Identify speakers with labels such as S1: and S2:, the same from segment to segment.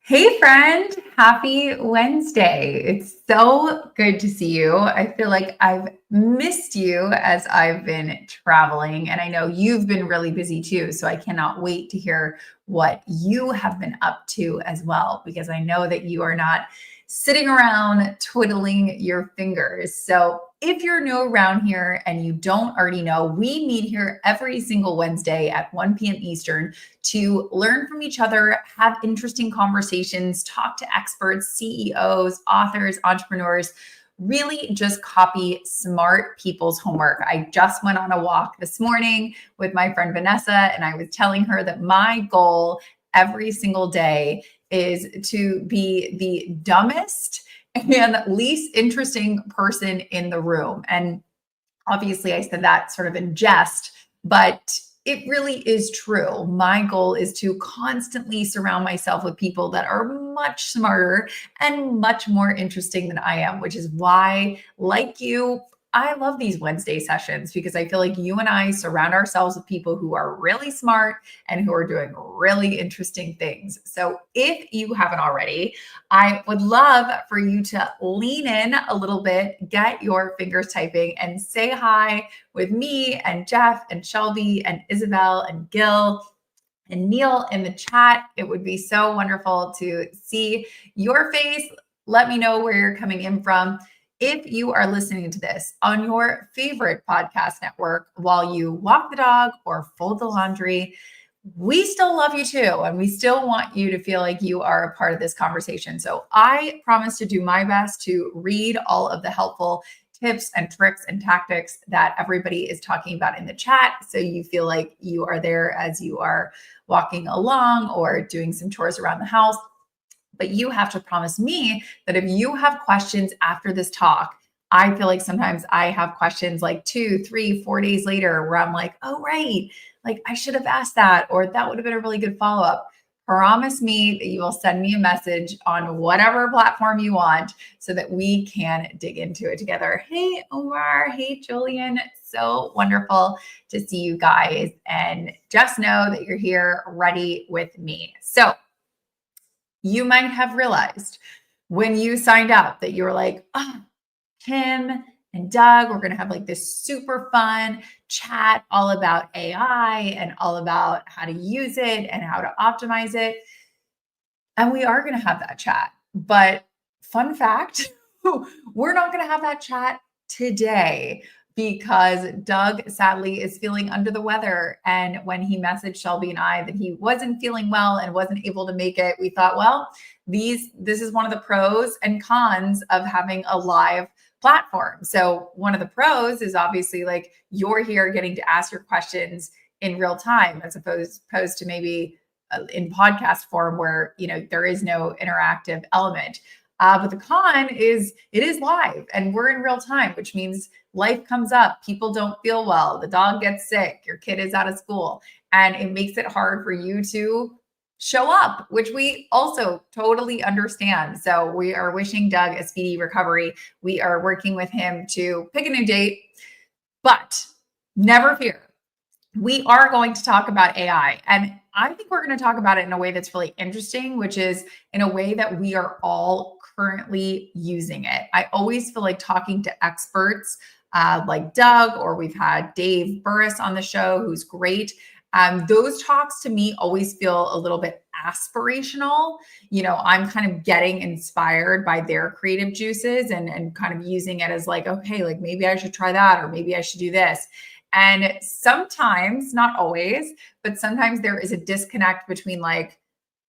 S1: Hey friend, happy Wednesday. It's so good to see you. I feel like I've missed you as I've been traveling, and I know you've been really busy too. So I cannot wait to hear what you have been up to as well, because I know that you are not sitting around twiddling your fingers. So if you're new around here and you don't already know, we meet here every single Wednesday at 1 p.m. Eastern to learn from each other, have interesting conversations, talk to experts, CEOs, authors, entrepreneurs, really just copy smart people's homework. I just went on a walk this morning with my friend Vanessa, and I was telling her that my goal every single day is to be the dumbest and least interesting person in the room. And obviously, I said that sort of in jest, but it really is true. My goal is to constantly surround myself with people that are much smarter and much more interesting than I am, which is why, like you, I love these Wednesday sessions because I feel like you and I surround ourselves with people who are really smart and who are doing really interesting things. So if you haven't already, I would love for you to lean in a little bit, get your fingers typing, and say hi with me and Jeff and Shelby and Isabel and Gil and Neil in the chat. It would be so wonderful to see your face. Let me know where you're coming in from. If you are listening to this on your favorite podcast network while you walk the dog or fold the laundry, we still love you too. And we still want you to feel like you are a part of this conversation. So I promise to do my best to read all of the helpful tips and tricks and tactics that everybody is talking about in the chat. So you feel like you are there as you are walking along or doing some chores around the house. But you have to promise me that if you have questions after this talk, I feel like sometimes I have questions like 2, 3, 4 days later where I'm like, oh, right, like I should have asked that, or that would have been a really good follow up. Promise me that you will send me a message on whatever platform you want so that we can dig into it together. Hey, Omar. Hey, Julian. So wonderful to see you guys. And just know that you're here ready with me. So, you might have realized when you signed up that you were like, oh, Kim and Doug, we're going to have like this super fun chat all about AI and all about how to use it and how to optimize it. And we are going to have that chat. But fun fact, we're not going to have that chat today because Doug sadly is feeling under the weather. And when he messaged Shelby and I that he wasn't feeling well and wasn't able to make it, we thought, well, this is one of the pros and cons of having a live platform. So one of the pros is obviously like you're here getting to ask your questions in real time as opposed to maybe in podcast form where there is no interactive element. But the con is it is live and we're in real time, which means life comes up, people don't feel well, the dog gets sick, your kid is out of school, and it makes it hard for you to show up, which we also totally understand. So we are wishing Doug a speedy recovery. We are working with him to pick a new date, but never fear. We are going to talk about AI. And I think we're going to talk about it in a way that's really interesting, which is in a way that we are all currently using it. I always feel like talking to experts like Doug, or we've had Dave Burris on the show, who's great. Those talks to me always feel a little bit aspirational. I'm kind of getting inspired by their creative juices and kind of using it as like, okay, like maybe I should try that, or maybe I should do this. And sometimes, not always, but sometimes there is a disconnect between like,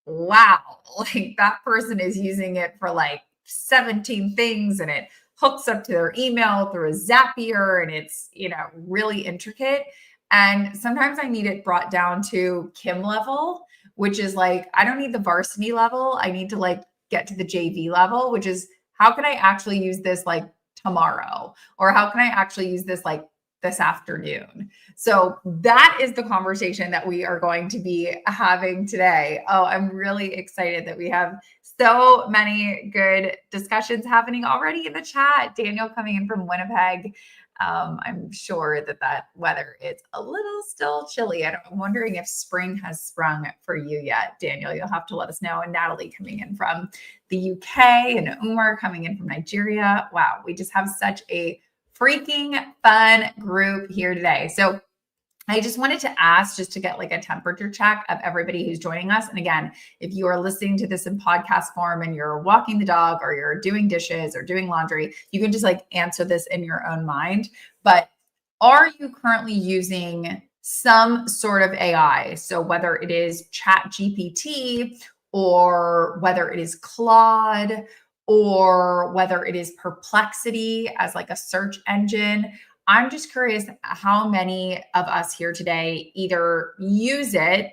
S1: wow, like that person is using it for like 17 things and it hooks up to their email through a Zapier and it's, really intricate. And sometimes I need it brought down to Kim level, which is like, I don't need the varsity level. I need to like get to the JV level, which is how can I actually use this like tomorrow? Or how can I actually use this like this afternoon? So that is the conversation that we are going to be having today. Oh, I'm really excited that we have so many good discussions happening already in the chat. Daniel coming in from Winnipeg. I'm sure that weather is a little still chilly. I'm wondering if spring has sprung for you yet, Daniel. You'll have to let us know. And Natalie coming in from the UK and Umar coming in from Nigeria. Wow, we just have such a freaking fun group here today. So I just wanted to ask just to get like a temperature check of everybody who's joining us. And again, if you are listening to this in podcast form and you're walking the dog or you're doing dishes or doing laundry, you can just like answer this in your own mind. But are you currently using some sort of AI? So whether it is ChatGPT or whether it is Claude or whether it is Perplexity as like a search engine, I'm just curious how many of us here today either use it,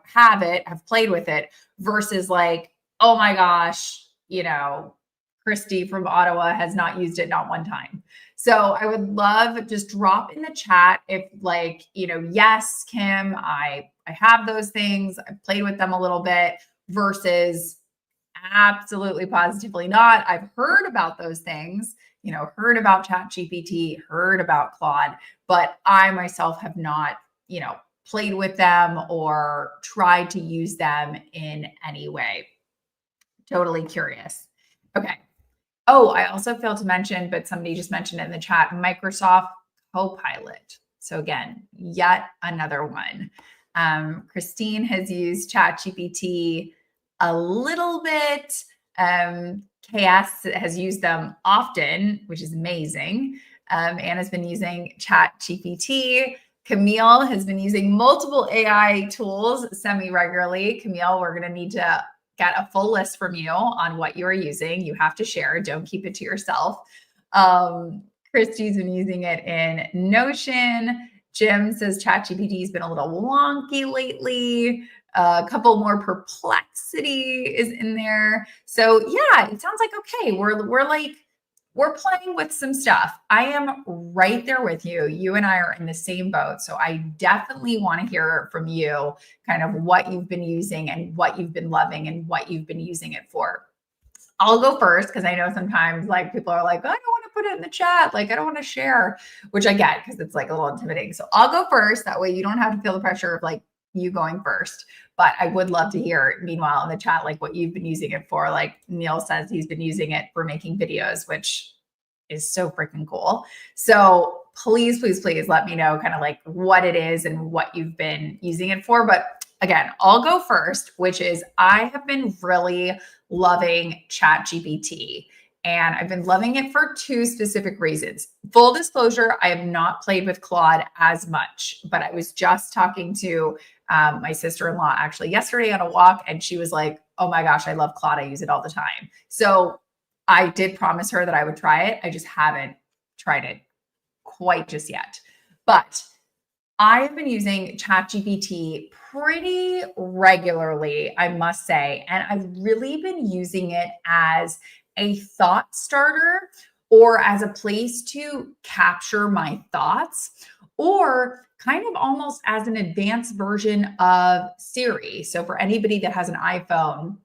S1: have it, have played with it versus like, oh my gosh, Christy from Ottawa has not used it not one time. So I would love just drop in the chat if like, yes, Kim, I have those things. I've played with them a little bit versus absolutely positively not. I've heard about those things, heard about ChatGPT, heard about Claude, but I myself have not, played with them or tried to use them in any way. Totally curious. Okay. Oh, I also failed to mention, but somebody just mentioned it in the chat, Microsoft Copilot. So again, yet another one. Christine has used ChatGPT a little bit. KS has used them often, which is amazing. Anna's been using ChatGPT. Camille has been using multiple AI tools semi-regularly. Camille, we're going to need to get a full list from you on what you are using. You have to share. Don't keep it to yourself. Christy's been using it in Notion. Jim says ChatGPT has been a little wonky lately. A couple more Perplexity is in there. So yeah, it sounds like, okay, we're playing with some stuff. I am right there with you. You and I are in the same boat. So I definitely want to hear from you kind of what you've been using and what you've been loving and what you've been using it for. I'll go first because I know sometimes like people are like, I don't want to put it in the chat. Like, I don't want to share, which I get because it's like a little intimidating. So I'll go first. That way you don't have to feel the pressure of like you going first. But I would love to hear, meanwhile, in the chat, like what you've been using it for. Like Neil says he's been using it for making videos, which is so freaking cool. So please, please, please let me know kind of like what it is and what you've been using it for. But again, I'll go first, which is I have been really loving ChatGPT. And I've been loving it for two specific reasons. Full disclosure, I have not played with Claude as much, but I was just talking to my sister-in-law actually yesterday on a walk, and she was like, oh my gosh, I love Claude. I use it all the time. So I did promise her that I would try it. I just haven't tried it quite just yet. But I have been using ChatGPT pretty regularly, I must say. And I've really been using it as a thought starter or as a place to capture my thoughts, or kind of almost as an advanced version of Siri. So for anybody that has an iPhone,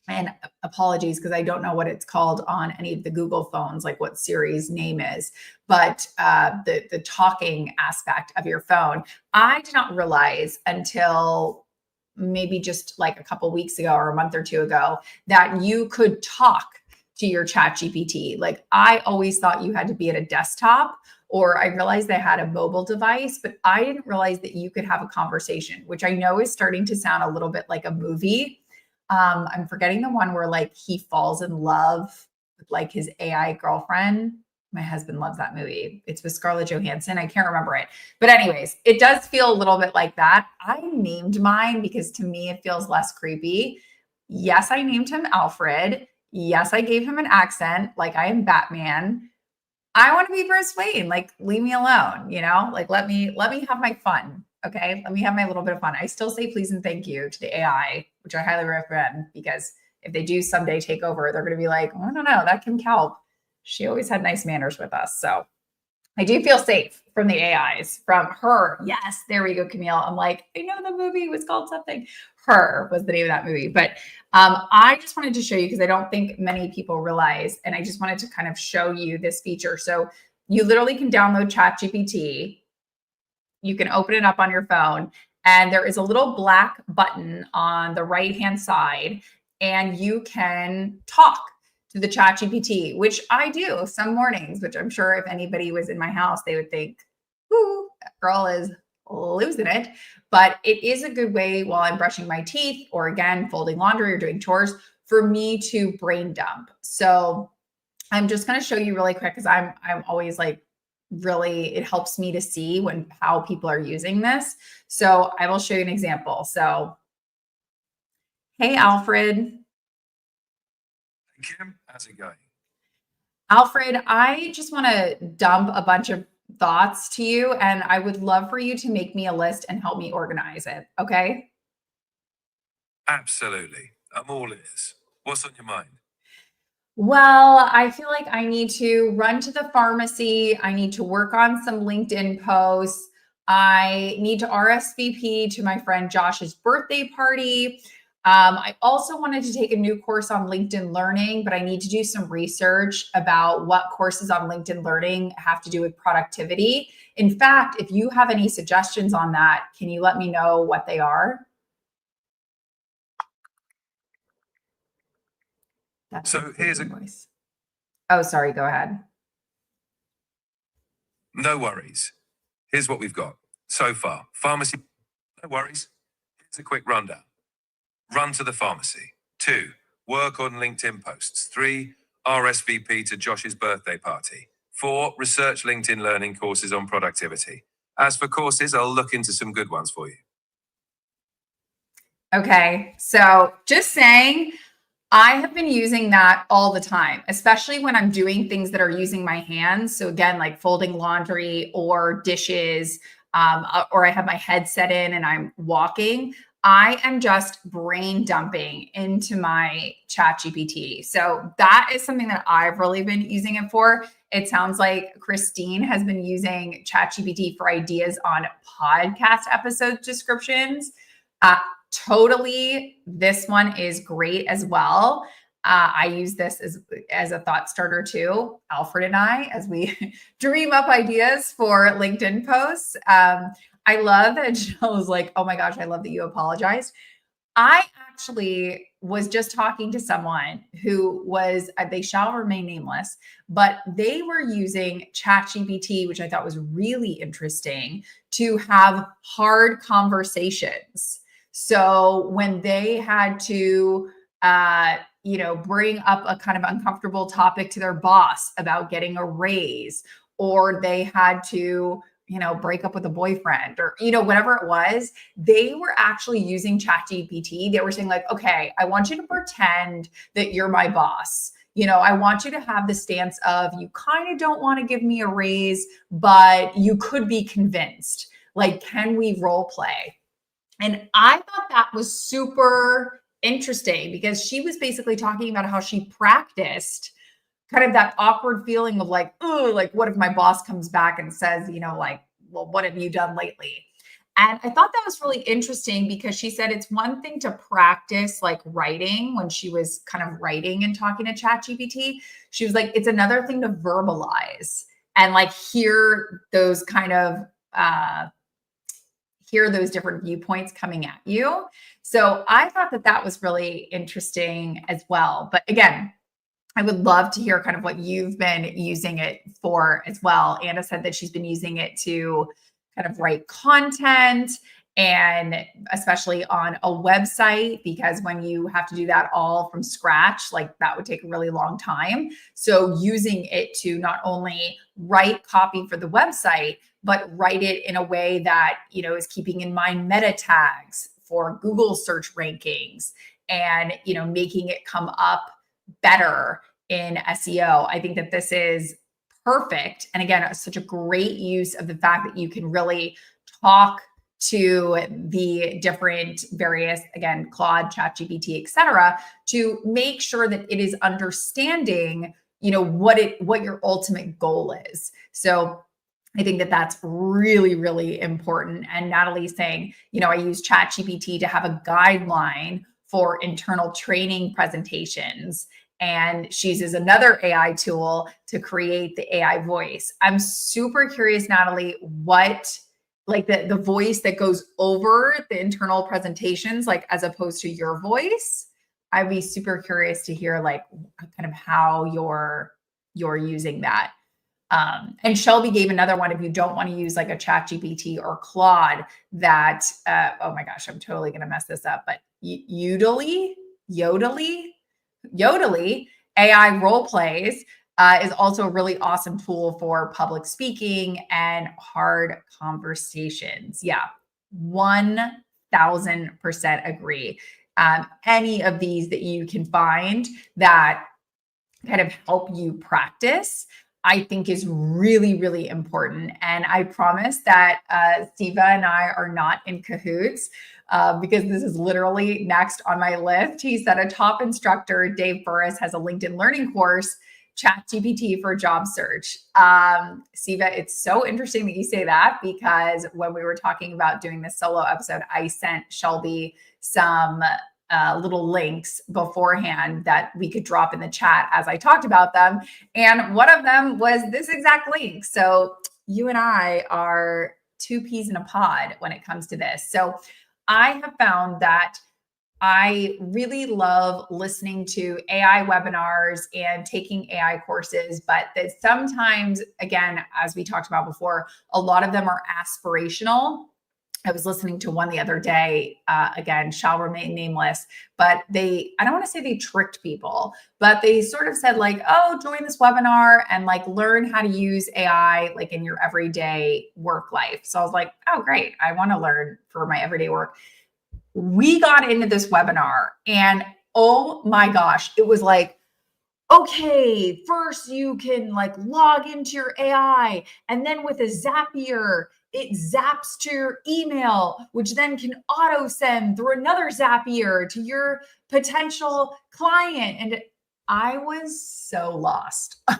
S1: and apologies because I don't know what it's called on any of the Google phones, like what Siri's name is, but the talking aspect of your phone, I did not realize until maybe just like a couple weeks ago or a month or two ago that you could talk to your ChatGPT. Like I always thought you had to be at a desktop, or I realized they had a mobile device, but I didn't realize that you could have a conversation, which I know is starting to sound a little bit like a movie. I'm forgetting the one where like he falls in love with like his AI girlfriend. My husband loves that movie. It's with Scarlett Johansson. I can't remember it. But anyways, it does feel a little bit like that. I named mine because to me, it feels less creepy. Yes, I named him Alfred. Yes, I gave him an accent like I am Batman. I want to be Bruce Wayne. Like, leave me alone, like let me have my fun. Okay. Let me have my little bit of fun. I still say please and thank you to the AI, which I highly recommend, because if they do someday take over, they're going to be like, oh, I don't know, that Kim Kaupe, she always had nice manners with us. So I do feel safe from the AIs, from her. Yes, there we go, Camille. I'm like, I know the movie was called something. Her was the name of that movie. But I just wanted to show you because I don't think many people realize, and I just wanted to kind of show you this feature. So you literally can download ChatGPT. You can open it up on your phone, and there is a little black button on the right-hand side, and you can talk to the ChatGPT, which I do some mornings, which I'm sure if anybody was in my house, they would think, ooh, that girl is losing it. But it is a good way while I'm brushing my teeth or again, folding laundry or doing chores for me to brain dump. So I'm just going to show you really quick because I'm always like really it helps me to see how people are using this. So I will show you an example. So, hey Alfred.
S2: Kim, how's it going?
S1: Alfred, I just want to dump a bunch of thoughts to you, and I would love for you to make me a list and help me organize it. Okay.
S2: Absolutely. I'm all ears. What's on your mind?
S1: Well, I feel like I need to run to the pharmacy. I need to work on some LinkedIn posts. I need to RSVP to my friend Josh's birthday party. I also wanted to take a new course on LinkedIn Learning, but I need to do some research about what courses on LinkedIn Learning have to do with productivity. In fact, if you have any suggestions on that, can you let me know what they are? That's a
S2: So here's
S1: creepy voice. Oh, sorry. Go ahead.
S2: no worries. Here's what we've got so far. Pharmacy, no worries. Here's a quick rundown. Run to the pharmacy. 2, work on LinkedIn posts. 3, RSVP to Josh's birthday party. 4, research LinkedIn Learning courses on productivity. As for courses, I'll look into some good ones for you.
S1: Okay. So just saying, I have been using that all the time, especially when I'm doing things that are using my hands. So again, like folding laundry or dishes, or I have my headset in and I'm walking. I am just brain dumping into my chat GPT. So that is something that I've really been using it for. It sounds like Christine has been using chat GPT for ideas on podcast episode descriptions. Uh, Totally, this one is great as well. I use this as a thought starter too, Alfred and I, as we dream up ideas for LinkedIn posts. I love that Jill was like, oh my gosh, I love that you apologized. I actually was just talking to someone who was, they shall remain nameless, but they were using ChatGPT, which I thought was really interesting, to have hard conversations. So when they had to, bring up a kind of uncomfortable topic to their boss about getting a raise, or they had to, break up with a boyfriend or, whatever it was, they were actually using ChatGPT. They were saying like, okay, I want you to pretend that you're my boss. I want you to have the stance of you kind of don't want to give me a raise, but you could be convinced. Like, can we role play? And I thought that was super interesting because she was basically talking about how she practiced kind of that awkward feeling of like, oh, like what if my boss comes back and says, like, well, what have you done lately? And I thought that was really interesting because she said it's one thing to practice like writing when she was kind of writing and talking to ChatGPT. She was like, it's another thing to verbalize and like hear those different viewpoints coming at you. So I thought that was really interesting as well. But again, I would love to hear kind of what you've been using it for as well. Anna said that she's been using it to kind of write content and especially on a website, because when you have to do that all from scratch, like that would take a really long time. So using it to not only write copy for the website, but write it in a way that, is keeping in mind meta tags for Google search rankings and, making it come up better in SEO. I think that this is perfect. And again, such a great use of the fact that you can really talk to the different various, again, Claude, ChatGPT, et cetera, to make sure that it is understanding, what your ultimate goal is. So I think that that's really, really important. And Natalie's saying, I use ChatGPT to have a guideline for internal training presentations. and she uses another AI tool to create the AI voice. I'm super curious, Natalie, what like the voice that goes over the internal presentations, like as opposed to your voice. I'd be super curious to hear like kind of how you're using that. And Shelby gave another one. If you don't want to use like a ChatGPT or Claude, that oh my gosh, I'm totally gonna mess this up, but Yodely AI role plays is also a really awesome tool for public speaking and hard conversations. Yeah, 1000% agree. Any of these that you can find that kind of help you practice, I think is really, really important. And I promise that Siva and I are not in cahoots because this is literally next on my list. He said a top instructor, Dave Burris, has a LinkedIn learning course, ChatGPT for job search. Siva, it's so interesting that you say that because when we were talking about doing this solo episode, I sent Shelby some little links beforehand that we could drop in the chat as I talked about them. And one of them was this exact link. So you and I are two peas in a pod when it comes to this. So I have found that I really love listening to AI webinars and taking AI courses, but that sometimes, again, as we talked about before, a lot of them are aspirational. I was listening to one the other day, again, shall remain nameless, but I don't want to say they tricked people, but they sort of said like, oh, join this webinar and like learn how to use AI like in your everyday work life. So I was like, oh, great. I want to learn for my everyday work. We got into this webinar and oh my gosh, it was like, okay, first you can like log into your AI and then with a Zapier, it zaps to your email, which then can auto send through another Zapier to your potential client. And I was so lost. I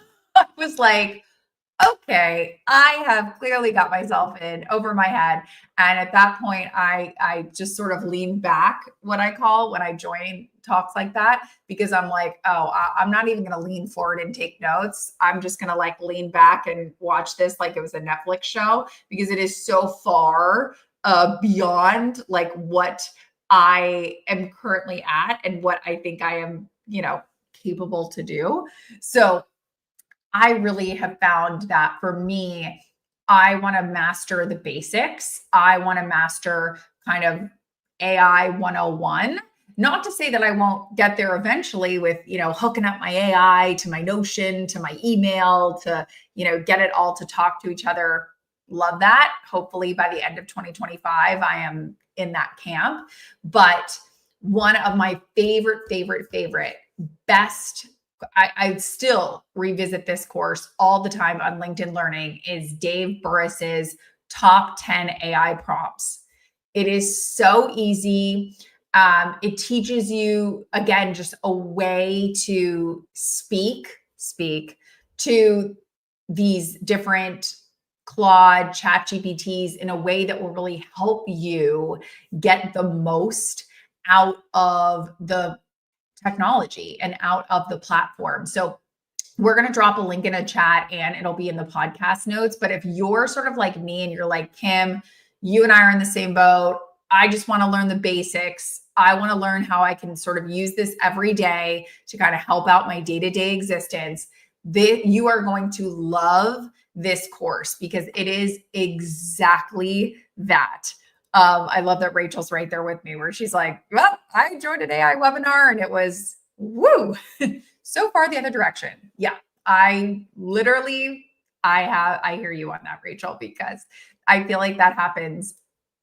S1: was like, okay, I have clearly got myself in over my head. And at that point, I just sort of lean back, what I call when I join talks like that, because I'm like, oh, I'm not even going to lean forward and take notes. I'm just going to like lean back and watch this like it was a Netflix show, because it is so far beyond like what I am currently at and what I think I am, capable to do. So I really have found that for me, I want to master the basics. I want to master kind of AI 101. Not to say that I won't get there eventually with, hooking up my AI to my Notion, to my email, to, get it all to talk to each other. Love that. Hopefully by the end of 2025, I am in that camp. But one of my favorite, best, I still revisit this course all the time on LinkedIn Learning, is Dave Burris's top 10 AI prompts. It is so easy. It teaches you, again, just a way to speak to these different Claude, ChatGPTs in a way that will really help you get the most out of the technology and out of the platform. So we're going to drop a link in a chat and it'll be in the podcast notes. But if you're sort of like me and you're like, Kim, you and I are in the same boat. I just want to learn the basics. I want to learn how I can sort of use this every day to kind of help out my day-to-day existence. You are going to love this course because it is exactly that. I love that Rachel's right there with me where she's like, well, I joined an AI webinar and it was woo, so far the other direction. Yeah, I hear you on that, Rachel, because I feel like that happens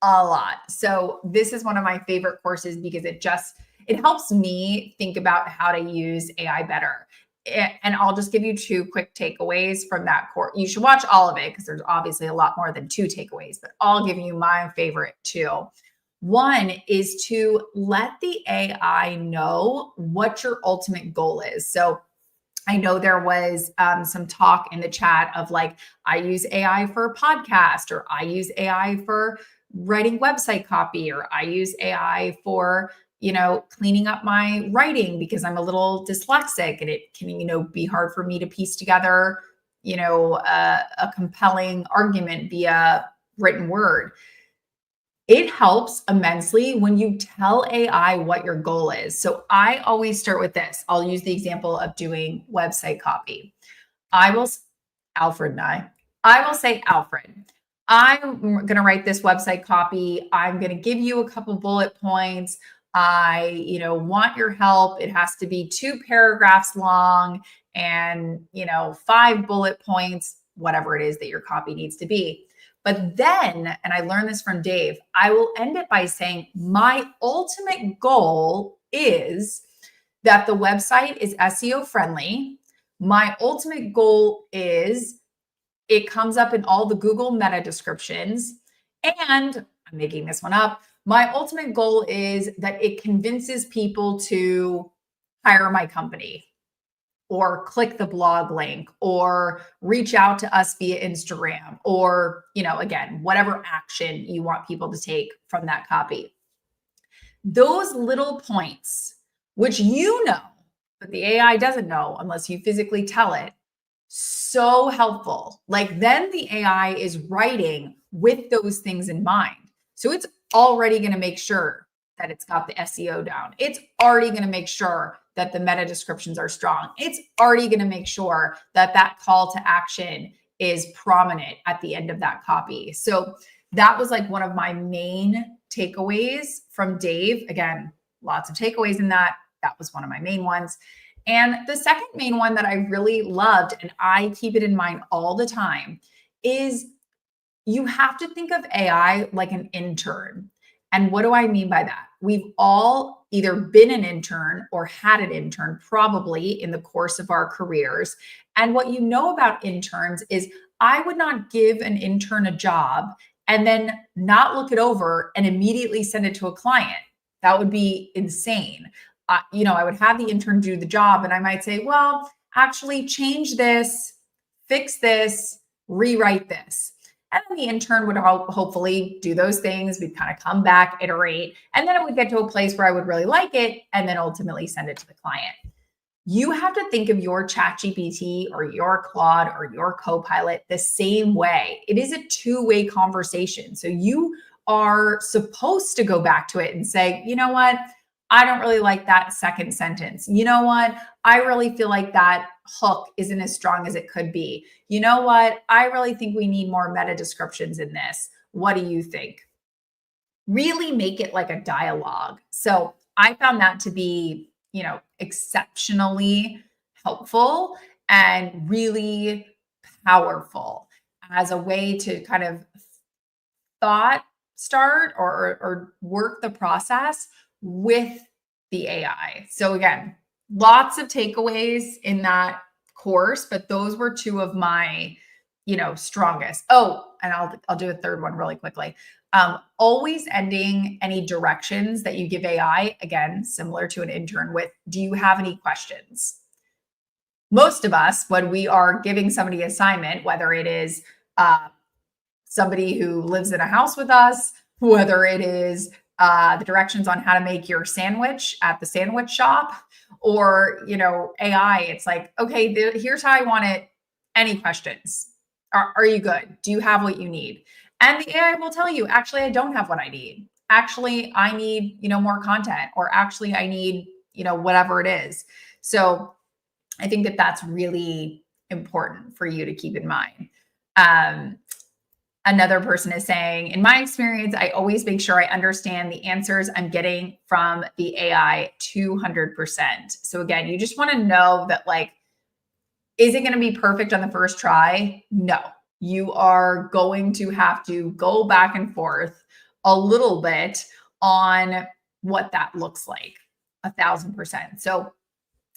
S1: a lot. So this is one of my favorite courses because it helps me think about how to use AI better. And I'll just give you two quick takeaways from that course. You should watch all of it because there's obviously a lot more than two takeaways, but I'll give you my favorite two. One is to let the AI know what your ultimate goal is. So I know there was some talk in the chat of like, I use AI for a podcast, or I use AI for writing website copy, or I use AI for cleaning up my writing because I'm a little dyslexic and it can, be hard for me to piece together, a compelling argument via written word. It helps immensely when you tell AI what your goal is. So I always start with this. I'll use the example of doing website copy. I will, Alfred and I will say, Alfred, I'm going to write this website copy. I'm going to give you a couple bullet points. I, want your help. It has to be 2 paragraphs long and, 5 bullet points, whatever it is that your copy needs to be. But then, and I learned this from Dave, I will end it by saying, my ultimate goal is that the website is SEO friendly. My ultimate goal is it comes up in all the Google meta descriptions. And I'm making this one up. My ultimate goal is that it convinces people to hire my company or click the blog link or reach out to us via Instagram or, again, whatever action you want people to take from that copy. Those little points, which but the AI doesn't know unless you physically tell it, so helpful. Like then the AI is writing with those things in mind. So it's already going to make sure that it's got the SEO down. It's already going to make sure that the meta descriptions are strong. It's already going to make sure that that call to action is prominent at the end of that copy. So that was like one of my main takeaways from Dave. Again, lots of takeaways in that. That was one of my main ones. And the second main one that I really loved, and I keep it in mind all the time, is you have to think of AI like an intern. And what do I mean by that? We've all either been an intern or had an intern probably in the course of our careers. And what you know about interns is I would not give an intern a job and then not look it over and immediately send it to a client. That would be insane. I would have the intern do the job and I might say, well, actually change this, fix this, rewrite this. And then the intern would hopefully do those things. We'd kind of come back, iterate, and then it would get to a place where I would really like it and then ultimately send it to the client. You have to think of your ChatGPT or your Claude or your Copilot the same way. It is a two-way conversation. So you are supposed to go back to it and say, you know what? I don't really like that second sentence. You know what? I really feel like that hook isn't as strong as it could be. You know what? I really think we need more meta descriptions in this. What do you think? Really make it like a dialogue. So I found that to be, exceptionally helpful and really powerful as a way to kind of thought start or work the process with the AI. So again, lots of takeaways in that course, but those were two of my, strongest. Oh, and I'll do a third one really quickly. Always ending any directions that you give AI, again, similar to an intern with, do you have any questions? Most of us, when we are giving somebody an assignment, whether it is somebody who lives in a house with us, whether it is the directions on how to make your sandwich at the sandwich shop, or AI, it's like, okay, here's how I want it. Any questions? Are you good? Do you have what you need? And the AI will tell you, actually, I don't have what I need. Actually, I need more content, or actually, I need whatever it is. So I think that that's really important for you to keep in mind. Another person is saying, in my experience, I always make sure I understand the answers I'm getting from the AI 200%. So again, you just want to know that, like, is it going to be perfect on the first try? No, you are going to have to go back and forth a little bit on what that looks like, 1,000%. So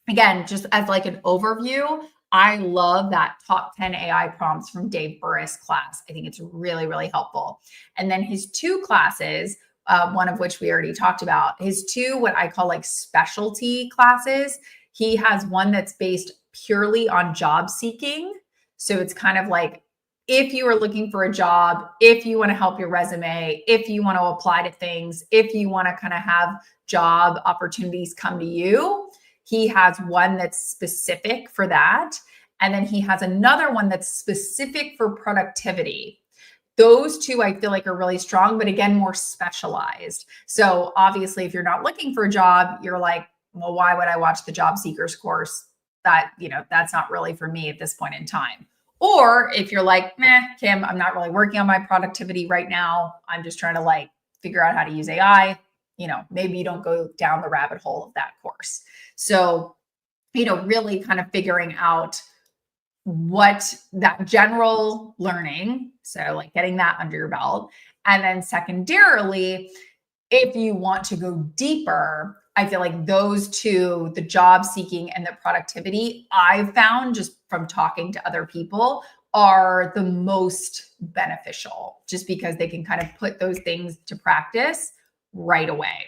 S1: again, just as like an overview, I love that top 10 AI prompts from Dave Burris class. I think it's really, really helpful. And then his 2 classes, one of which we already talked about, his 2, what I call like specialty classes. He has one that's based purely on job seeking. So it's kind of like if you are looking for a job, if you want to help your resume, if you want to apply to things, if you want to kind of have job opportunities come to you, he has one that's specific for that. And then he has another one that's specific for productivity. Those two I feel like are really strong, but again, more specialized. So obviously, if you're not looking for a job, you're like, well, why would I watch the job seekers course? That, that's not really for me at this point in time. Or if you're like, meh, Kim, I'm not really working on my productivity right now. I'm just trying to like figure out how to use AI. Maybe you don't go down the rabbit hole of that course. So, really kind of figuring out what that general learning, so like getting that under your belt. And then secondarily, if you want to go deeper, I feel like those two, the job seeking and the productivity, I've found just from talking to other people, are the most beneficial, just because they can kind of put those things to practice right away.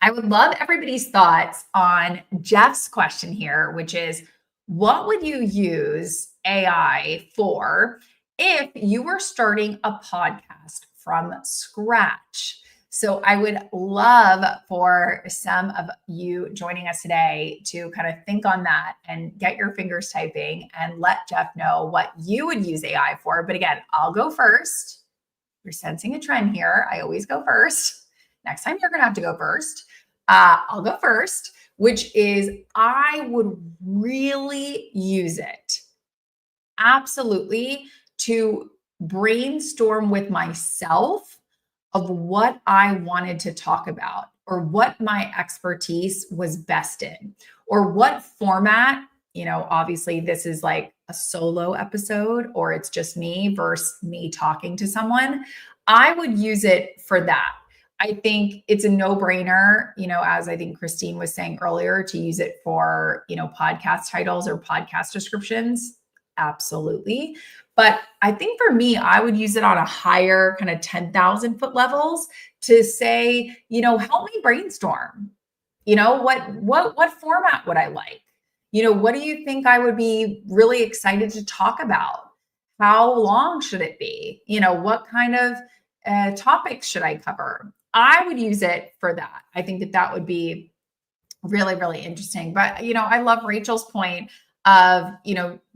S1: I would love everybody's thoughts on Jeff's question here, which is, what would you use AI for if you were starting a podcast from scratch? So I would love for some of you joining us today to kind of think on that and get your fingers typing and let Jeff know what you would use AI for. But again, I'll go first. You're sensing a trend here. I always go first. Next time you're going to have to go first. I'll go first, which is I would really use it absolutely to brainstorm with myself of what I wanted to talk about, or what my expertise was best in, or what format. Obviously this is like a solo episode, or it's just me versus me talking to someone. I would use it for that. I think it's a no-brainer, as I think Christine was saying earlier, to use it for, podcast titles or podcast descriptions. Absolutely. But I think for me, I would use it on a higher kind of 10,000 foot levels to say, help me brainstorm. What format would I like? What do you think I would be really excited to talk about? How long should it be? What kind of topics should I cover? I would use it for that. I think that would be really, really interesting. But, I love Rachel's point of,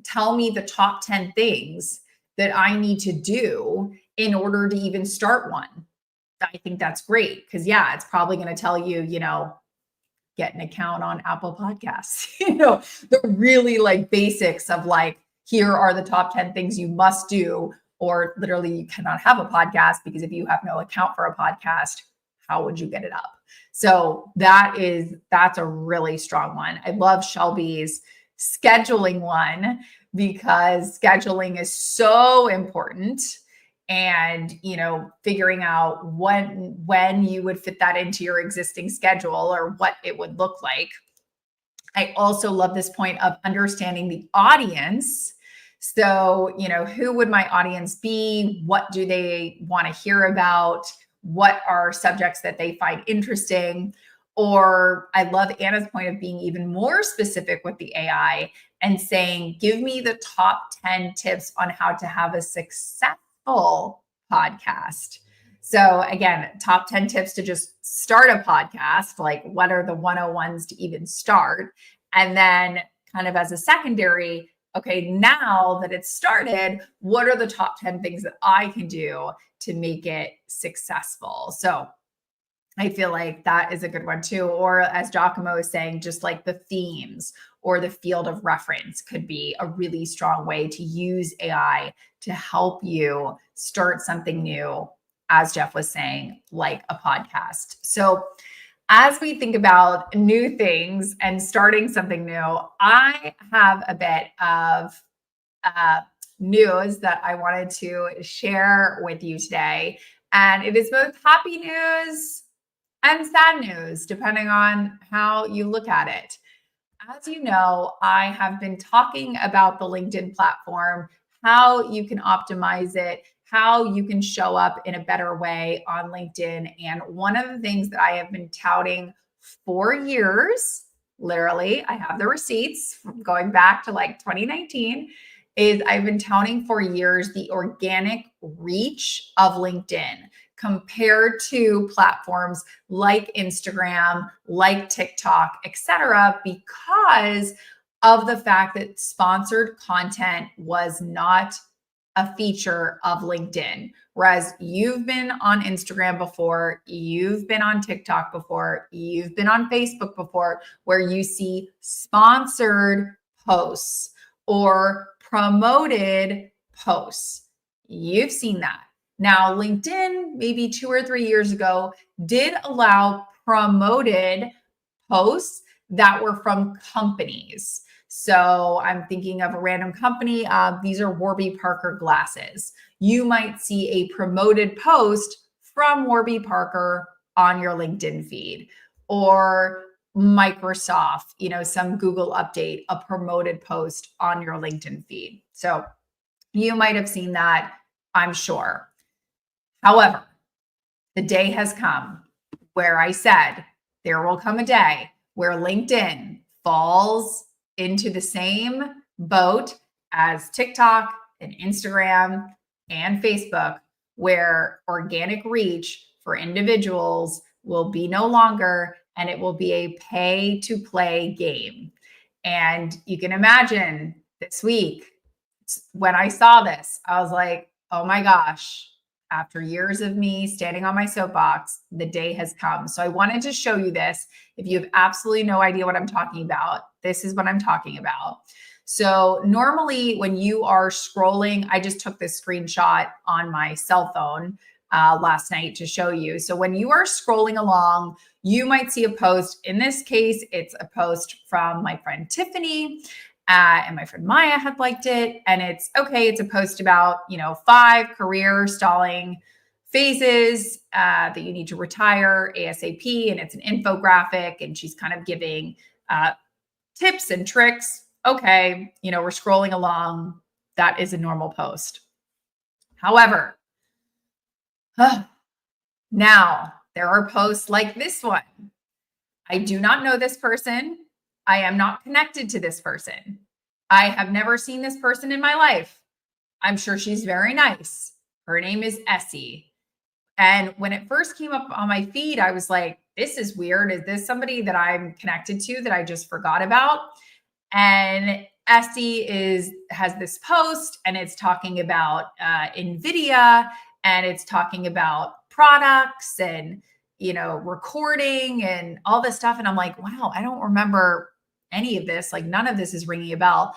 S1: tell me the top 10 things that I need to do in order to even start one. I think that's great because, it's probably going to tell you, get an account on Apple Podcasts, the really like basics of like, here are the top 10 things you must do, or literally you cannot have a podcast because if you have no account for a podcast, how would you get it up? So that's a really strong one. I love Shelby's scheduling one because scheduling is so important, and figuring out when you would fit that into your existing schedule or what it would look like. I also love this point of understanding the audience. So, who would my audience be? What do they want to hear about? What are subjects that they find interesting? Or I love Anna's point of being even more specific with the AI and saying, give me the top 10 tips on how to have a successful podcast. So again, top 10 tips to just start a podcast, like what are the 101s to even start? And then kind of as a secondary, okay, now that it's started, what are the top 10 things that I can do to make it successful? So I feel like that is a good one too. Or as Giacomo is saying, just like the themes or the field of reference could be a really strong way to use AI to help you start something new, as Jeff was saying, like a podcast. So as we think about new things and starting something new, I have a bit of news that I wanted to share with you today. And it is both happy news and sad news, depending on how you look at it. As you know, I have been talking about the LinkedIn platform, how you can optimize it, how you can show up in a better way on LinkedIn. And one of the things that I have been touting for years, literally, I have the receipts from going back to like 2019, is I've been touting for years the organic reach of LinkedIn compared to platforms like Instagram, like TikTok, etc., because of the fact that sponsored content was not a feature of LinkedIn. Whereas you've been on Instagram before, you've been on TikTok before, you've been on Facebook before, where you see sponsored posts or promoted posts. You've seen that. Now, LinkedIn, maybe 2 or 3 years ago, did allow promoted posts that were from companies. So I'm thinking of a random company. These are Warby Parker glasses. You might see a promoted post from Warby Parker on your LinkedIn feed, or Microsoft, some Google update, a promoted post on your LinkedIn feed. So you might have seen that, I'm sure. However, the day has come where I said there will come a day where LinkedIn falls into the same boat as TikTok and Instagram and Facebook, where organic reach for individuals will be no longer, and it will be a pay to play game. And you can imagine this week when I saw this, I was like, oh my gosh, after years of me standing on my soapbox, the day has come. So I wanted to show you this. If you have absolutely no idea what I'm talking about, this is what I'm talking about. So normally when you are scrolling, I just took this screenshot on my cell phone last night to show you. So when you are scrolling along, you might see a post. In this case, it's a post from my friend Tiffany. And my friend Maya had liked it. And it's a post about, 5 career stalling phases that you need to retire ASAP. And it's an infographic. And she's kind of giving tips and tricks. Okay, we're scrolling along. That is a normal post. However, now there are posts like this one. I do not know this person. I am not connected to this person. I have never seen this person in my life. I'm sure she's very nice. Her name is Essie. And when it first came up on my feed, I was like, this is weird. Is this somebody that I'm connected to that I just forgot about? And Essie has this post, and it's talking about NVIDIA, and it's talking about products and recording and all this stuff. And I'm like, wow, I don't remember any of this. Like, none of this is ringing a bell.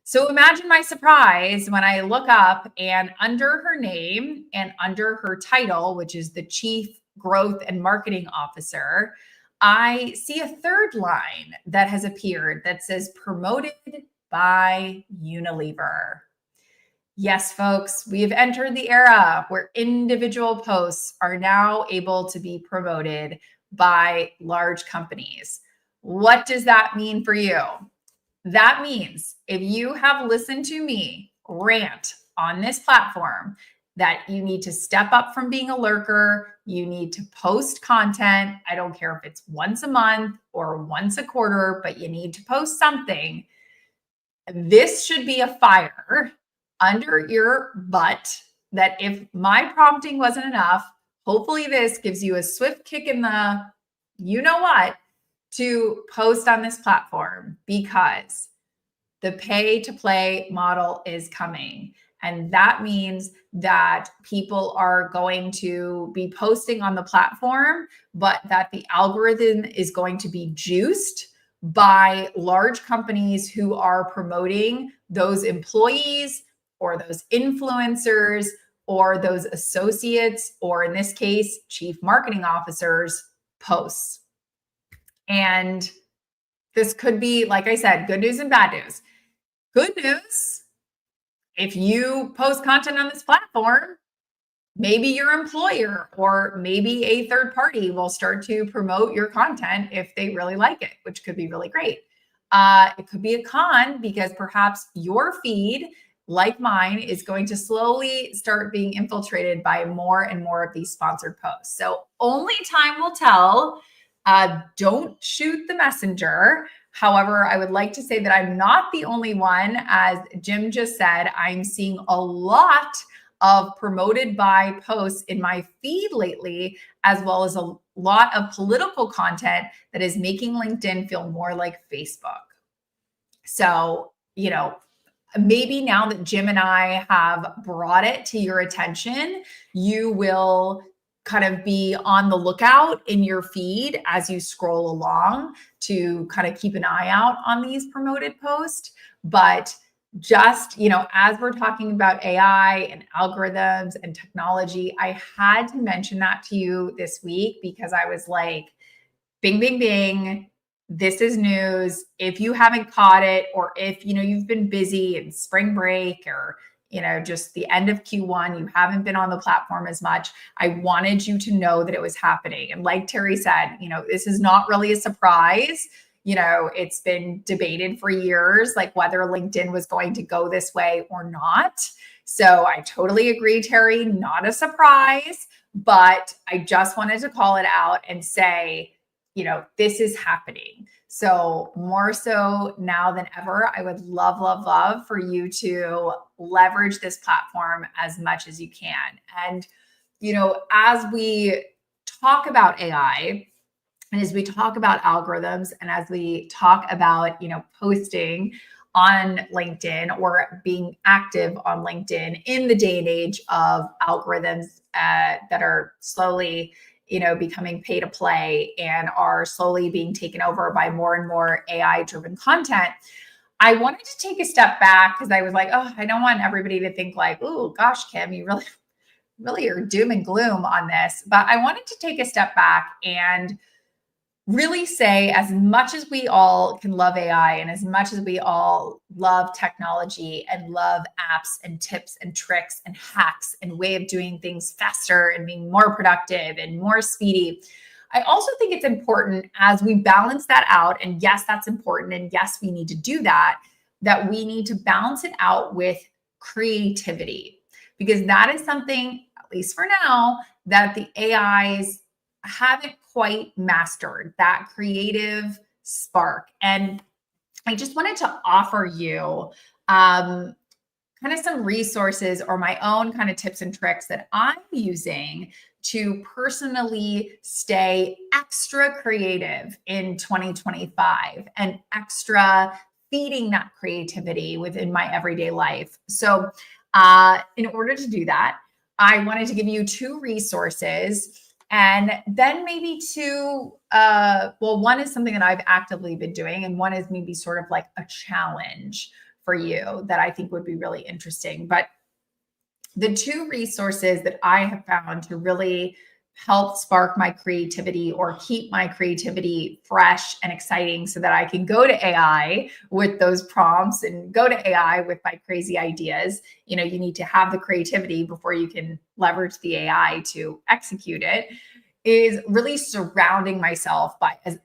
S1: So imagine my surprise when I look up, and under her name and under her title, which is the Chief Growth and Marketing Officer, I see a third line that has appeared that says promoted by Unilever. Yes, folks, we have entered the era where individual posts are now able to be promoted by large companies. What does that mean for you? That means if you have listened to me rant on this platform, that you need to step up from being a lurker. You need to post content. I don't care if it's once a month or once a quarter, but you need to post something. This should be a fire under your butt that if my prompting wasn't enough, hopefully this gives you a swift kick in the you-know-what to post on this platform, because the pay to play model is coming. And that means that people are going to be posting on the platform, but that the algorithm is going to be juiced by large companies who are promoting those employees or those influencers or those associates, or in this case, chief marketing officers' posts. And this could be, like I said, good news and bad news. Good news, if you post content on this platform, maybe your employer or maybe a third party will start to promote your content if they really like it, which could be really great. It could be a con because perhaps your feed, like mine, is going to slowly start being infiltrated by more and more of these sponsored posts. So only time will tell. Don't shoot the messenger. However, I would like to say that I'm not the only one. As Jim just said, I'm seeing a lot of promoted by posts in my feed lately, as well as a lot of political content that is making LinkedIn feel more like Facebook. So, maybe now that Jim and I have brought it to your attention, you will kind of be on the lookout in your feed as you scroll along to kind of keep an eye out on these promoted posts. But just, as we're talking about AI and algorithms and technology, I had to mention that to you this week because I was like, bing, bing, bing. This is news. If you haven't caught it, or if you've been busy in spring break, or just the end of Q1, you haven't been on the platform as much, I wanted you to know that it was happening. And like Terry said, this is not really a surprise. It's been debated for years, like whether LinkedIn was going to go this way or not. So I totally agree, Terry, not a surprise, but I just wanted to call it out and say, this is happening. So more so now than ever, I would love, love, love for you to leverage this platform as much as you can. And, as we talk about AI, and as we talk about algorithms, and as we talk about, posting on LinkedIn or being active on LinkedIn in the day and age of algorithms that are slowly, becoming pay to play and are slowly being taken over by more and more AI driven content, I wanted to take a step back because I was like, oh, I don't want everybody to think like, oh gosh, Kim, you really, really are doom and gloom on this. But I wanted to take a step back and really say, as much as we all can love AI and as much as we all love technology and love apps and tips and tricks and hacks and way of doing things faster and being more productive and more speedy, I also think it's important, as we balance that out, and yes, that's important, and yes, we need to do that, that we need to balance it out with creativity, because that is something, at least for now, that the AIs haven't quite mastered, that creative spark. And I just wanted to offer you kind of some resources or my own kind of tips and tricks that I'm using to personally stay extra creative in 2025 and extra feeding that creativity within my everyday life. So in order to do that, I wanted to give you two resources. And then maybe two, one is something that I've actively been doing, and one is maybe sort of like a challenge for you that I think would be really interesting. But the two resources that I have found to really help spark my creativity or keep my creativity fresh and exciting so that I can go to AI with those prompts and go to AI with my crazy ideas. You need to have the creativity before you can leverage the AI to execute it, is really surrounding myself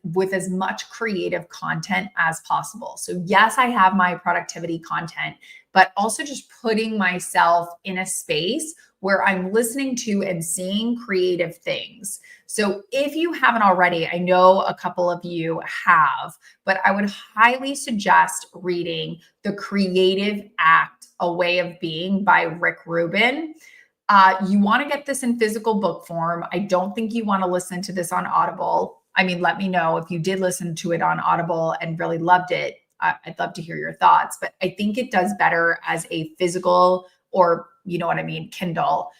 S1: with as much creative content as possible. So yes, I have my productivity content, but also just putting myself in a space where I'm listening to and seeing creative things. So if you haven't already, I know a couple of you have, but I would highly suggest reading The Creative Act, A Way of Being by Rick Rubin. You want to get this in physical book form. I don't think you want to listen to this on Audible. I mean, let me know if you did listen to it on Audible and really loved it. I'd love to hear your thoughts, but I think it does better as a physical, or Kindle,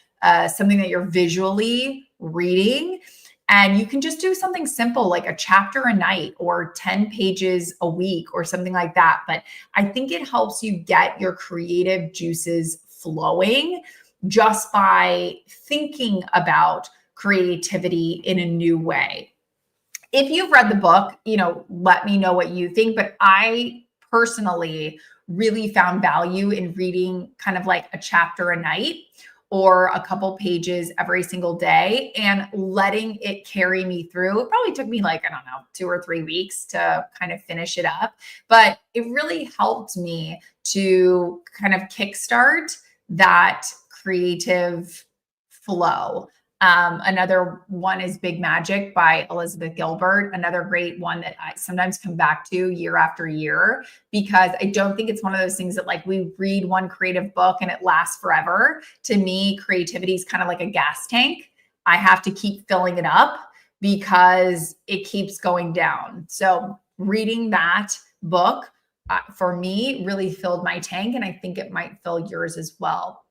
S1: something that you're visually reading. And you can just do something simple like a chapter a night or 10 pages a week or something like that. But I think it helps you get your creative juices flowing just by thinking about creativity in a new way. If you've read the book, let me know what you think. But I personally really found value in reading kind of like a chapter a night or a couple pages every single day and letting it carry me through. It probably took me 2 or 3 weeks to kind of finish it up, but it really helped me to kind of kickstart that creative flow. Another one is Big Magic by Elizabeth Gilbert. Another great one that I sometimes come back to year after year, because I don't think it's one of those things that like we read one creative book and it lasts forever. To me, creativity is kind of like a gas tank. I have to keep filling it up because it keeps going down. So reading that book for me really filled my tank, and I think it might fill yours as well.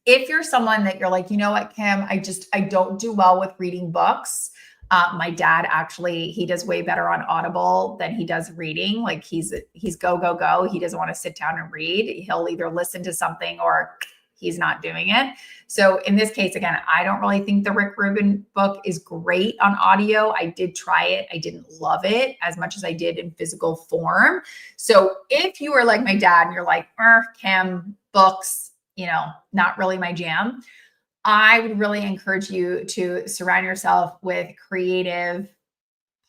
S1: If you're someone that you're like, you know what, Kim, I don't do well with reading books. My dad actually, he does way better on Audible than he does reading. Like he's go, go, go. He doesn't want to sit down and read. He'll either listen to something or he's not doing it. So in this case, again, I don't really think the Rick Rubin book is great on audio. I did try it. I didn't love it as much as I did in physical form. So if you are like my dad and you're like, Kim, books, not really my jam, I would really encourage you to surround yourself with creative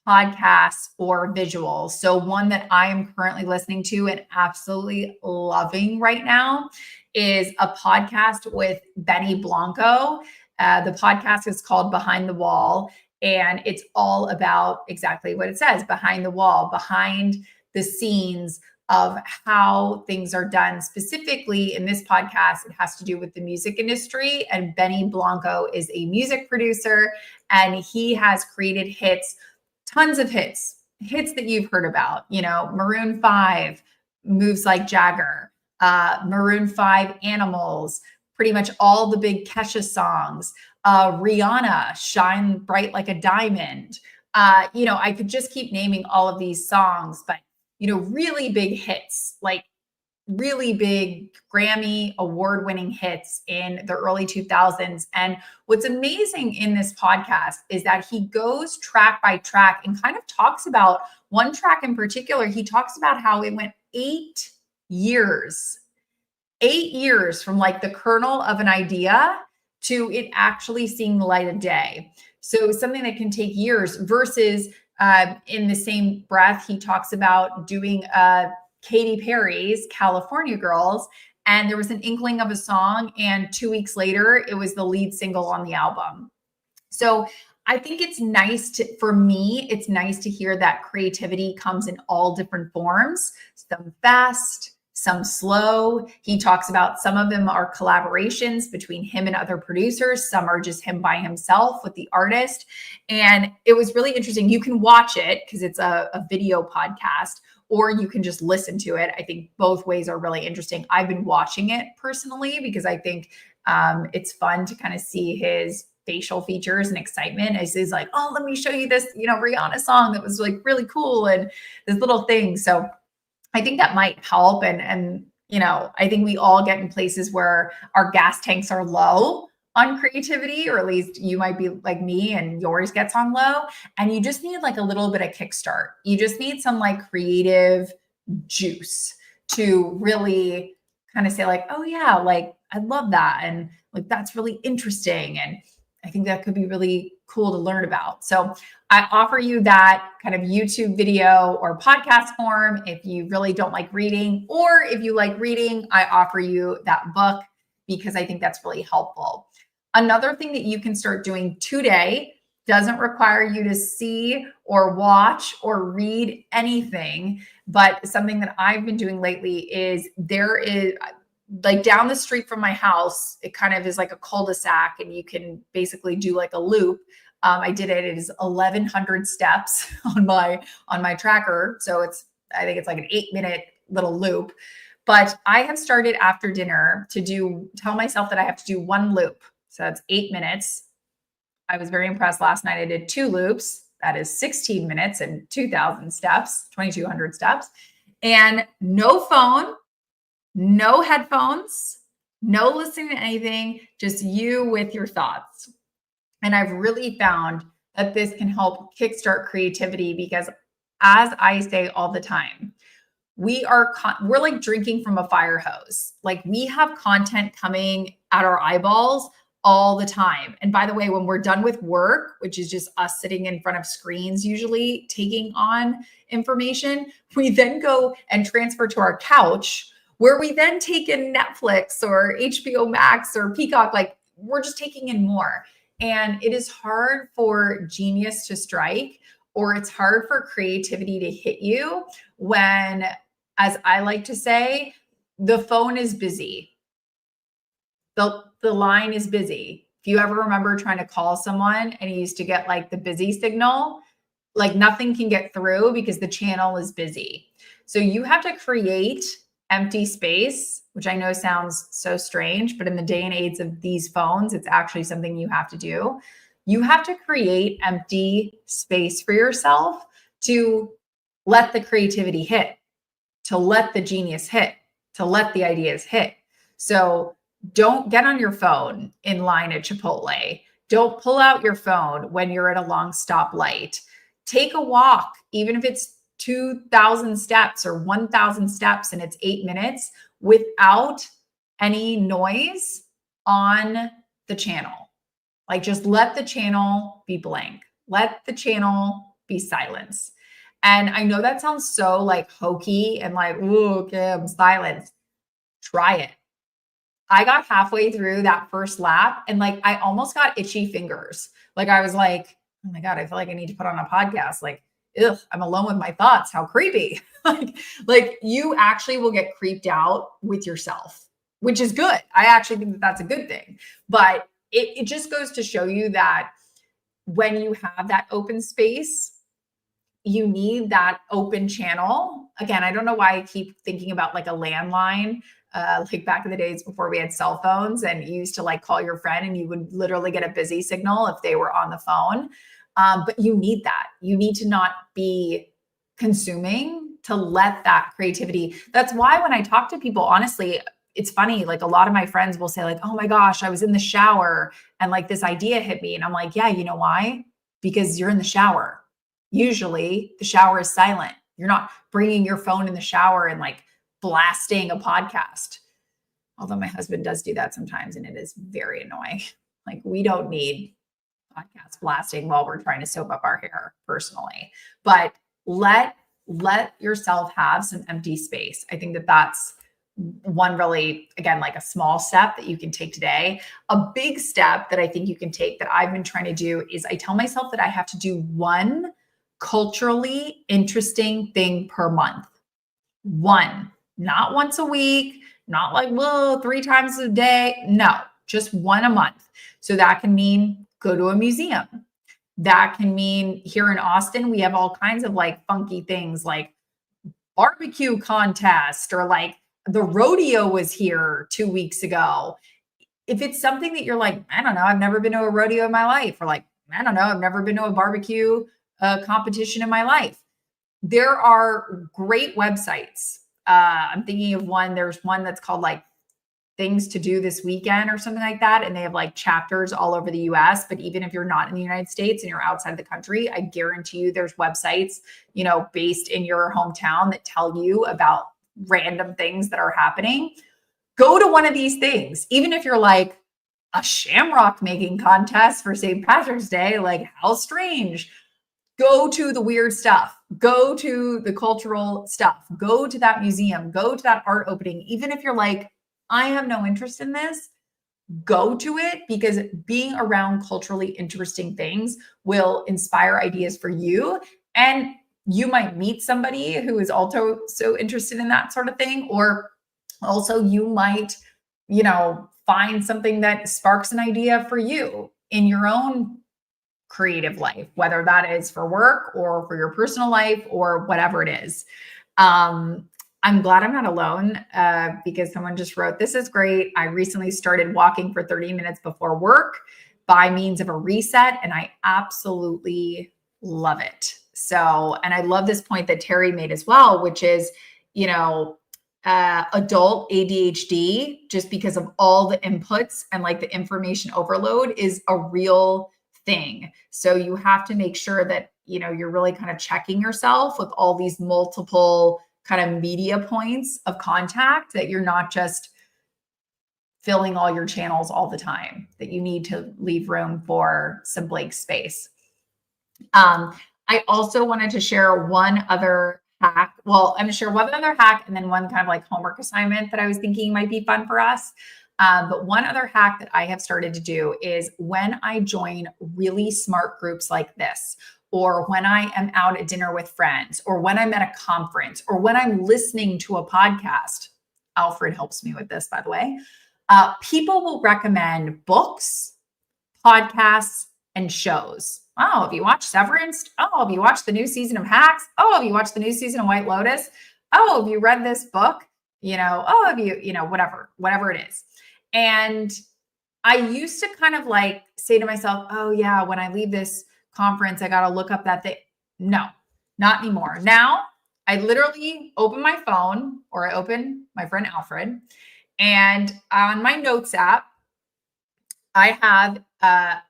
S1: podcasts or visuals. So one that I am currently listening to and absolutely loving right now is a podcast with Benny Blanco. The podcast is called Behind the Wall, and it's all about exactly what it says, behind the wall, behind the scenes of how things are done. Specifically in this podcast, it has to do with the music industry. And Benny Blanco is a music producer, and he has created hits, tons of hits that you've heard about, Maroon 5, Moves Like Jagger, Maroon 5, Animals, pretty much all the big Kesha songs, Rihanna, Shine Bright Like a Diamond. I could just keep naming all of these songs, but really big hits, like really big Grammy award-winning hits in the early 2000s. And what's amazing in this podcast is that he goes track by track and kind of talks about one track in particular. He talks about how it went 8 years from like the kernel of an idea to it actually seeing the light of day. So something that can take years versus in the same breath, he talks about doing Katy Perry's California Girls, and there was an inkling of a song, and 2 weeks later, it was the lead single on the album. So I think it's nice for me, it's nice to hear that creativity comes in all different forms, some fast, some slow. He talks about some of them are collaborations between him and other producers. Some are just him by himself with the artist. And it was really interesting. You can watch it because it's a video podcast, or you can just listen to it. I think both ways are really interesting. I've been watching it personally because I think it's fun to kind of see his facial features and excitement as he's like, oh, let me show you this, Rihanna song that was like really cool and this little thing. So I think that might help. And I think we all get in places where our gas tanks are low on creativity, or at least you might be like me and yours gets on low. And you just need like a little bit of kickstart. You just need some like creative juice to really kind of say like, oh yeah, like I love that. And like, that's really interesting. And I think that could be really cool to learn about. So I offer you that kind of YouTube video or podcast form if you really don't like reading, or if you like reading, I offer you that book because I think that's really helpful. Another thing that you can start doing today doesn't require you to see or watch or read anything, but something that I've been doing lately is there is like down the street from my house, it kind of is like a cul-de-sac, and you can basically do like a loop. I did it. It is 1,100 steps on my tracker. So I think it's like an 8-minute little loop. But I have started after dinner to tell myself that I have to do one loop. So that's 8 minutes. I was very impressed last night. I did 2 loops. That is 16 minutes and 2,000 steps, 2,200 steps, and no phone, no headphones, no listening to anything, just you with your thoughts. And I've really found that this can help kickstart creativity because, as I say all the time, we're like drinking from a fire hose. Like we have content coming at our eyeballs all the time. And by the way, when we're done with work, which is just us sitting in front of screens, usually taking on information, we then go and transfer to our couch, where we then take in Netflix or HBO Max or Peacock. Like we're just taking in more. And it is hard for genius to strike, or it's hard for creativity to hit you when, as I like to say, the phone is busy. The line is busy. If you ever remember trying to call someone and you used to get like the busy signal, like nothing can get through because the channel is busy. So you have to create empty space, which I know sounds so strange, but in the day and age of these phones, it's actually something you have to do. You have to create empty space for yourself to let the creativity hit, to let the genius hit, to let the ideas hit. So don't get on your phone in line at Chipotle. Don't pull out your phone when you're at a long stoplight. Take a walk, even if it's 2,000 steps or 1,000 steps and it's 8 minutes without any noise on the channel. Like just let the channel be blank. Let the channel be silence. And I know that sounds so like hokey and like, ooh, Kim, silence. Try it. I got halfway through that first lap and like I almost got itchy fingers. Like I was like, oh my God, I feel like I need to put on a podcast. Like, ugh, I'm alone with my thoughts. How creepy. like you actually will get creeped out with yourself, which is good. I actually think that that's a good thing. But it just goes to show you that when you have that open space, you need that open channel. Again, I don't know why I keep thinking about like a landline, like back in the days before we had cell phones and you used to like call your friend and you would literally get a busy signal if they were on the phone. But you need that. You need to not be consuming to let that creativity. That's why when I talk to people, honestly, it's funny. Like a lot of my friends will say like, oh my gosh, I was in the shower and like this idea hit me. And I'm like, yeah, you know why? Because you're in the shower. Usually the shower is silent. You're not bringing your phone in the shower and like blasting a podcast. Although my husband does do that sometimes and it is very annoying. Like we don't need podcast blasting while we're trying to soap up our hair personally, but let yourself have some empty space. I think that that's one really, again, like a small step that you can take today. A big step that I think you can take that I've been trying to do is I tell myself that I have to do one culturally interesting thing per month. One, not once a week, not like, well, 3 times a day. No, just one a month. So that can mean go to a museum. That can mean here in Austin, we have all kinds of like funky things like barbecue contest or like the rodeo was here 2 weeks ago. If it's something that you're like, I don't know, I've never been to a rodeo in my life, or like, I don't know, I've never been to a barbecue competition in my life. There are great websites. I'm thinking of one. There's one that's called like things to do this weekend or something like that. And they have like chapters all over the US. But even if you're not in the United States and you're outside of the country, I guarantee you there's websites, you know, based in your hometown that tell you about random things that are happening. Go to one of these things, even if you're like a shamrock making contest for St. Patrick's Day, like how strange. Go to the weird stuff, go to the cultural stuff, go to that museum, go to that art opening. Even if you're like, I have no interest in this, go to it, because being around culturally interesting things will inspire ideas for you. And you might meet somebody who is also so interested in that sort of thing. Or also you might, you know, find something that sparks an idea for you in your own creative life, whether that is for work or for your personal life or whatever it is. I'm glad I'm not alone because someone just wrote, this is great. I recently started walking for 30 minutes before work by means of a reset, and I absolutely love it. So, and I love this point that Terry made as well, which is, you know, adult ADHD, just because of all the inputs and like the information overload, is a real thing. So you have to make sure that, you know, you're really kind of checking yourself with all these multiple kind of media points of contact, that you're not just filling all your channels all the time, that you need to leave room for some blank space. I also wanted to share one other hack. Well, I'm going to share one other hack and then one kind of like homework assignment that I was thinking might be fun for us. But one other hack that I have started to do is when I join really smart groups like this, or when I am out at dinner with friends, or when I'm at a conference, or when I'm listening to a podcast, Alfred helps me with this, by the way. People will recommend books, podcasts, and shows. Oh, have you watched Severance? Oh, have you watched the new season of Hacks? Oh, have you watched the new season of White Lotus? Oh, have you read this book? Oh, have you, whatever it is. And I used to kind of like say to myself, oh yeah, when I leave this conference, I got to look up that thing. No, not anymore. Now I literally open my phone, or I open my friend Alfred, and on my notes app, I have a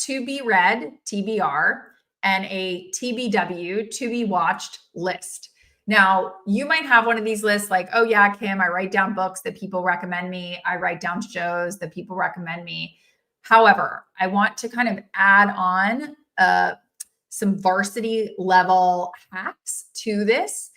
S1: to be read TBR and a TBW to be watched list. Now, you might have one of these lists like, oh yeah, Kim, I write down books that people recommend me. I write down shows that people recommend me. However, I want to kind of add on some varsity level hacks to this.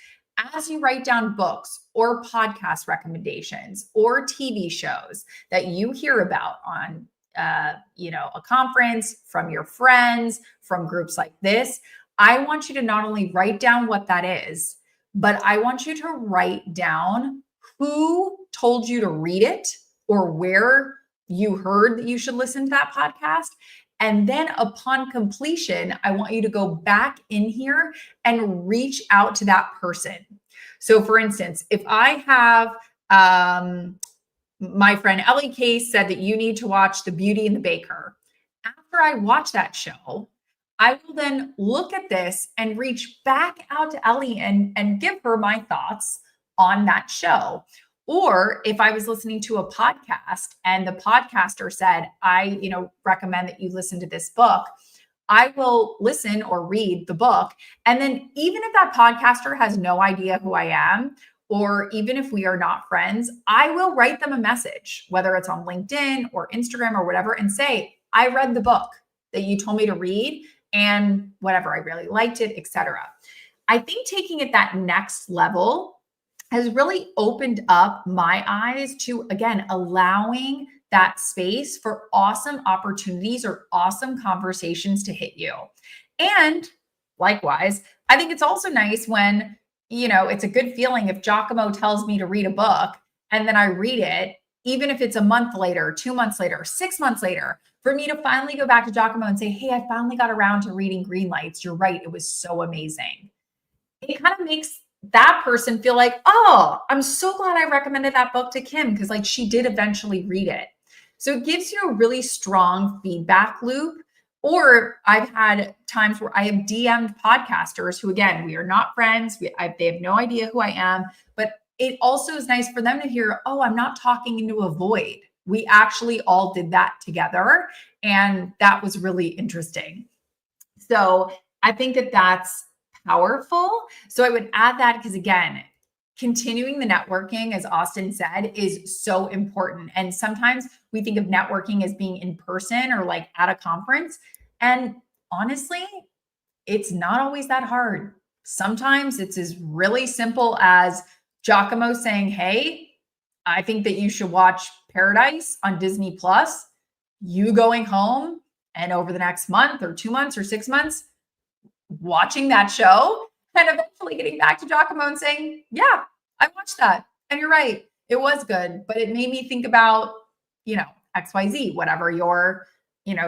S1: As you write down books or podcast recommendations or TV shows that you hear about on a conference, from your friends, from groups like this, I want you to not only write down what that is, but I want you to write down who told you to read it or where you heard that you should listen to that podcast. And then upon completion, I want you to go back in here and reach out to that person. So for instance, if I have, my friend Ellie Case said that you need to watch The Beauty and the Baker. After I watch that show, I will then look at this and reach back out to Ellie and give her my thoughts on that show. Or if I was listening to a podcast and the podcaster said, I, recommend that you listen to this book, I will listen or read the book. And then even if that podcaster has no idea who I am, or even if we are not friends, I will write them a message, whether it's on LinkedIn or Instagram or whatever, and say, I read the book that you told me to read and whatever, I really liked it, etc. I think taking it that next level has really opened up my eyes to, again, allowing that space for awesome opportunities or awesome conversations to hit you. And likewise, I think it's also nice when, it's a good feeling if Giacomo tells me to read a book and then I read it, even if it's a month later, 2 months later, 6 months later, for me to finally go back to Giacomo and say, hey, I finally got around to reading Green Lights. You're right. It was so amazing. It kind of makes that person feel like, oh, I'm so glad I recommended that book to Kim because like she did eventually read it. So it gives you a really strong feedback loop. Or I've had times where I have DM'd podcasters who, again, we are not friends. They have no idea who I am, but it also is nice for them to hear, oh, I'm not talking into a void. We actually all did that together. And that was really interesting. So I think that that's powerful. So I would add that because, again, continuing the networking, as Austin said, is so important. And sometimes we think of networking as being in person or like at a conference. And honestly, it's not always that hard. Sometimes it's as really simple as Giacomo saying, hey, I think that you should watch Paradise on Disney Plus. You going home and over the next month or 2 months or 6 months, watching that show and eventually getting back to Giacomo and saying, yeah, I watched that. And you're right. It was good, but it made me think about, XYZ, whatever your,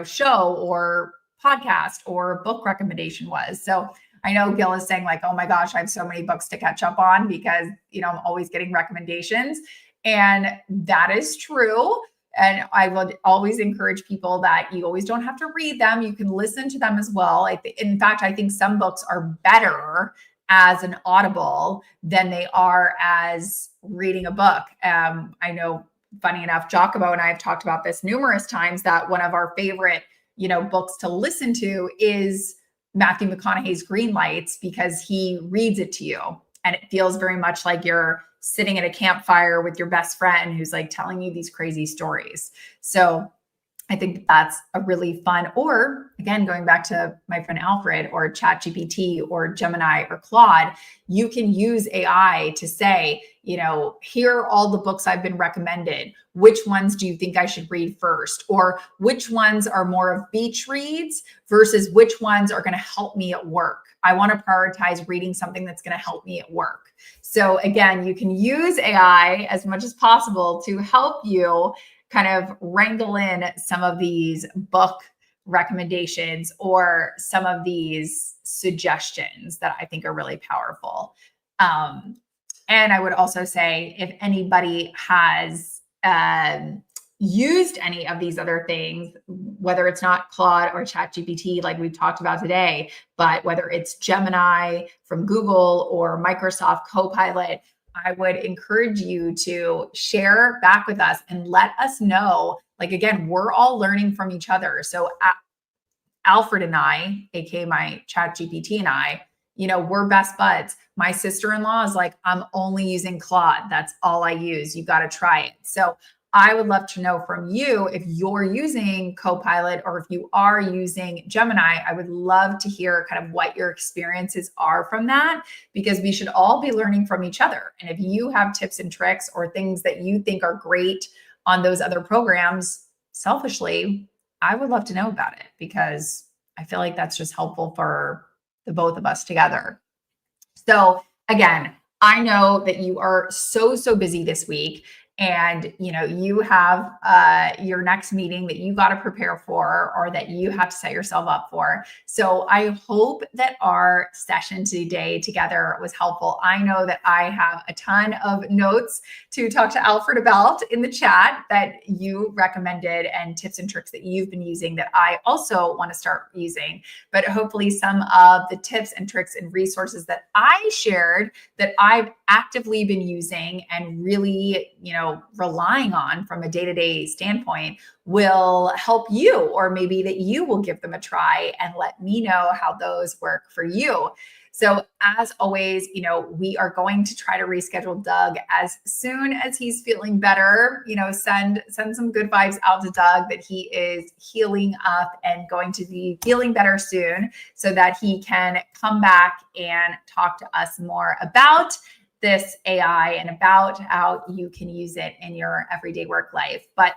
S1: show or podcast or book recommendation was. So I know Gil is saying like, oh my gosh, I have so many books to catch up on because, I'm always getting recommendations. And that is true. And I would always encourage people that you always don't have to read them. You can listen to them as well. In fact, I think some books are better as an audible than they are as reading a book. I know, funny enough, Giacomo and I have talked about this numerous times that one of our favorite, books to listen to is Matthew McConaughey's Green Lights because he reads it to you. And it feels very much like you're sitting at a campfire with your best friend who's like telling you these crazy stories. So I think that's a really fun, or again, going back to my friend Alfred or ChatGPT or Gemini or Claude, you can use AI to say, here are all the books I've been recommended. Which ones do you think I should read first? Or which ones are more of beach reads versus which ones are going to help me at work? I want to prioritize reading something that's going to help me at work. So again, you can use AI as much as possible to help you kind of wrangle in some of these book recommendations or some of these suggestions that I think are really powerful. And I would also say if anybody has used any of these other things, whether it's not Claude or ChatGPT, like we've talked about today, but whether it's Gemini from Google or Microsoft Copilot, I would encourage you to share back with us and let us know. Like, again, we're all learning from each other. So Alfred and I, aka my ChatGPT and I, we're best buds. My sister-in-law is like, I'm only using Claude. That's all I use. You got to try it. So I would love to know from you if you're using Copilot or if you are using Gemini. I would love to hear kind of what your experiences are from that, because we should all be learning from each other. And if you have tips and tricks or things that you think are great on those other programs, selfishly, I would love to know about it, because I feel like that's just helpful for the both of us together. So again, I know that you are so busy this week, and you have your next meeting that you got to prepare for, or that you have to set yourself up for. So I hope that our session today together was helpful. I know that I have a ton of notes to talk to Alfred about in the chat that you recommended, and tips and tricks that you've been using that I also want to start using. But hopefully some of the tips and tricks and resources that I shared that I've actively been using and really, relying on from a day-to-day standpoint will help you, or maybe that you will give them a try and let me know how those work for you. So as always, we are going to try to reschedule Doug as soon as he's feeling better. Send some good vibes out to Doug that he is healing up and going to be feeling better soon, so that he can come back and talk to us more about this AI and about how you can use it in your everyday work life. But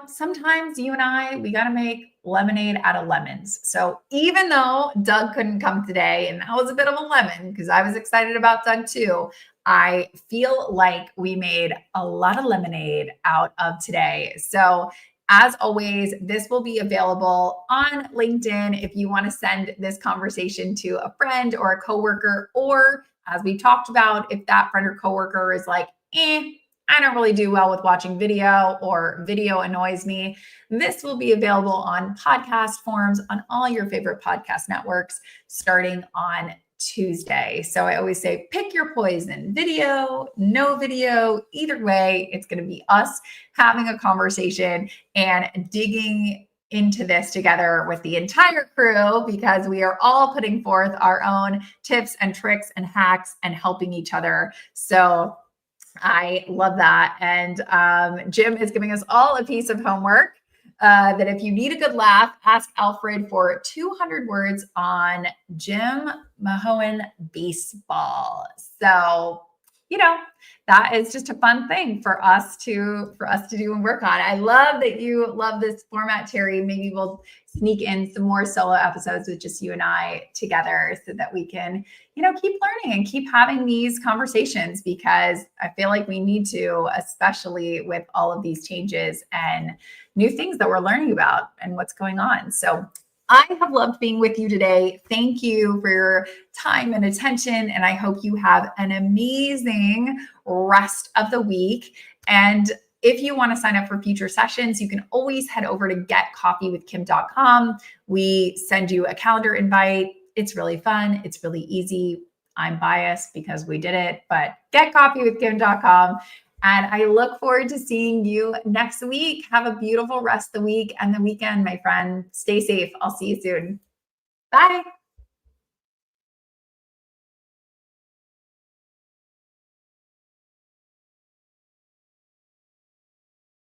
S1: sometimes you and I, we got to make lemonade out of lemons. So even though Doug couldn't come today, and that was a bit of a lemon because I was excited about Doug too, I feel like we made a lot of lemonade out of today. So as always, this will be available on LinkedIn if you want to send this conversation to a friend or a coworker, or as we talked about, if that friend or coworker is like, I don't really do well with watching video, or video annoys me, this will be available on podcast forms on all your favorite podcast networks starting on Tuesday. So I always say, pick your poison: video, no video, either way, it's going to be us having a conversation and digging into this together with the entire crew, because we are all putting forth our own tips and tricks and hacks and helping each other. So I love that. And Jim is giving us all a piece of homework that if you need a good laugh, ask Alfred for 200 words on Jim Mahoen baseball. So, that is just a fun thing for us to do and work on. I love that you love this format, Terry. Maybe we'll sneak in some more solo episodes with just you and I together, so that we can, keep learning and keep having these conversations, because I feel like we need to, especially with all of these changes and new things that we're learning about and what's going on. So I have loved being with you today. Thank you for your time and attention. And I hope you have an amazing rest of the week. And if you want to sign up for future sessions, you can always head over to getcoffeewithkim.com. We send you a calendar invite. It's really fun. It's really easy. I'm biased because we did it, but getcoffeewithkim.com. And I look forward to seeing you next week. Have a beautiful rest of the week and the weekend, my friend. Stay safe. I'll see you soon. Bye.